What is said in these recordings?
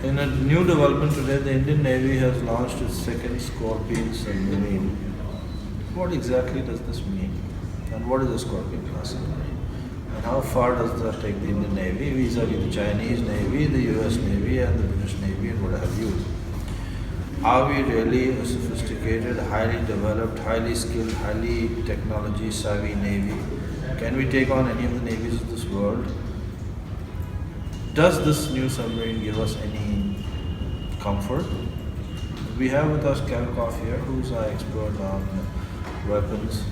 In a new development today, the Indian Navy has launched its second Scorpion submarine. What exactly does this mean? And what is a Scorpion class submarine? And how far does that take the Indian Navy vis-a-vis the Chinese Navy, the US Navy, and the British Navy, and what have you? Are we really a sophisticated, highly developed, highly skilled, highly technology savvy Navy? Can we take on any of the navies of this world? Does this new submarine give us any comfort? We have with us Korff here, who's our expert on weapons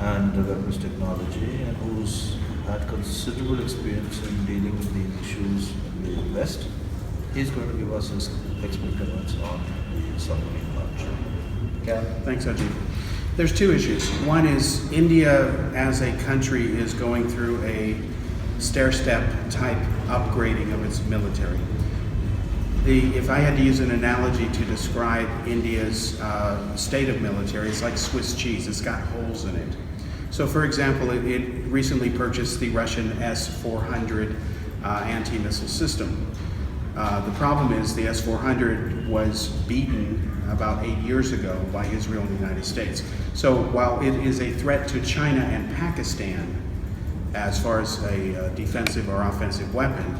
and weapons technology, and who's had considerable experience in dealing with these issues in the West. He's going to give us his expert comments on the submarine launch. Thanks, Ajit. There's two issues. One is India as a country is going through a stair-step type upgrading of its military. If I had to use an analogy to describe India's state of military, it's like Swiss cheese. It's got holes in it. So, for example, it recently purchased the Russian S-400 anti-missile system. The problem is the S-400 was beaten about 8 years ago by Israel and the United States. So while it is a threat to China and Pakistan as far as a defensive or offensive weapon,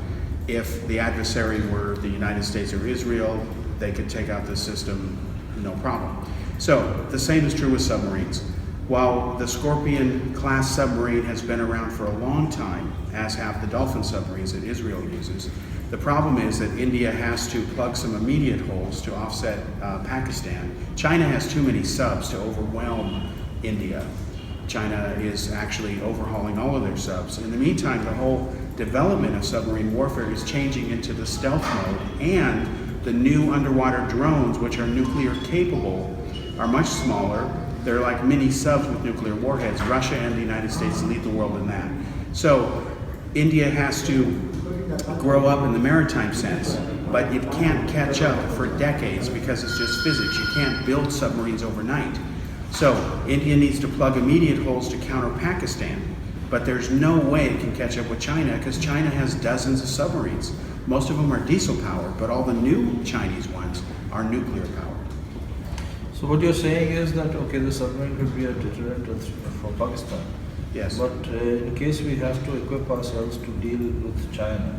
if the adversary were the United States or Israel, they could take out the system, no problem. So the same is true with submarines. While the Scorpion class submarine has been around for a long time, as have the Dolphin submarines that Israel uses, the problem is that India has to plug some immediate holes to offset Pakistan. China has too many subs to overwhelm India. China is actually overhauling all of their subs. In the meantime, the whole development of submarine warfare is changing into the stealth mode, and the new underwater drones, which are nuclear capable, are much smaller. They're like mini subs with nuclear warheads. Russia and the United States lead the world in that. So India has to grow up in the maritime sense, but it can't catch up for decades because it's just physics. You can't build submarines overnight. So India needs to plug immediate holes to counter Pakistan, but there's no way it can catch up with China because China has dozens of submarines. Most of them are diesel powered, but all the new Chinese ones are nuclear powered. So what you're saying is that, okay, the submarine could be a deterrent for Pakistan. Yes. But in case we have to equip ourselves to deal with China,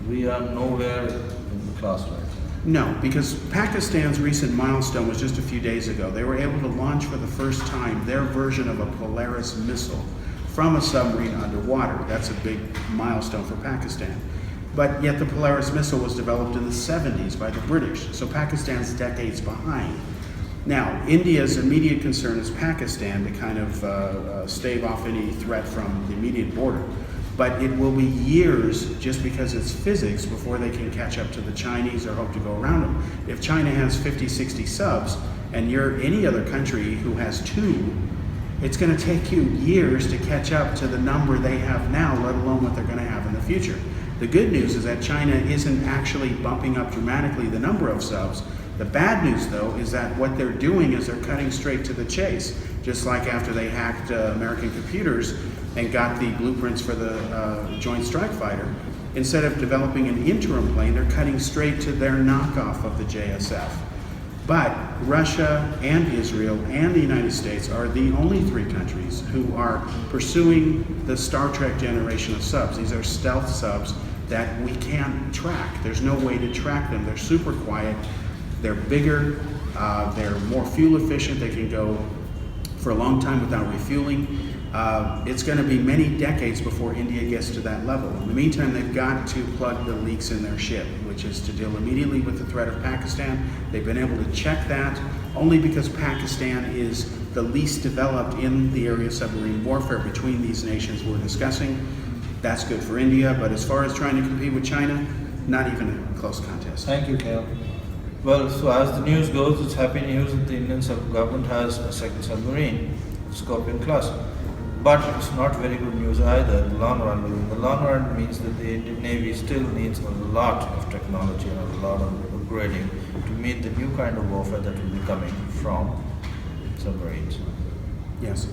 we are nowhere in the class right now. No, because Pakistan's recent milestone was just a few days ago. They were able to launch for the first time their version of a Polaris missile from a submarine underwater. That's a big milestone for Pakistan. But yet the Polaris missile was developed in the 70s by the British, so Pakistan's decades behind. Now, India's immediate concern is Pakistan to kind of stave off any threat from the immediate border. But it will be years, just because it's physics, before they can catch up to the Chinese or hope to go around them. If China has 50, 60 subs, and you're any other country who has 2, it's going to take you years to catch up to the number they have now, let alone what they're going to have in the future. The good news is that China isn't actually bumping up dramatically the number of subs. The bad news, though, is that what they're doing is they're cutting straight to the chase. Just like after they hacked American computers and got the blueprints for the Joint Strike Fighter, instead of developing an interim plane, they're cutting straight to their knockoff of the JSF. But Russia and Israel and the United States are the only 3 countries who are pursuing the Star Trek generation of subs. These are stealth subs that we can't track. There's no way to track them. They're super quiet. They're bigger, they're more fuel efficient, they can go for a long time without refueling. It's going to be many decades before India gets to that level. In the meantime, they've got to plug the leaks in their ship, which is to deal immediately with the threat of Pakistan. They've been able to check that only because Pakistan is the least developed in the area of submarine warfare between these nations we're discussing. That's good for India, but as far as trying to compete with China, not even a close contest. Thank you, Kel. Well, so as the news goes, it's happy news that the Indian government has a second submarine, Scorpion class. But it's not very good news either in the long run. In the long run means that the Indian Navy still needs a lot of technology and a lot of upgrading to meet the new kind of warfare that will be coming from submarines. Yes.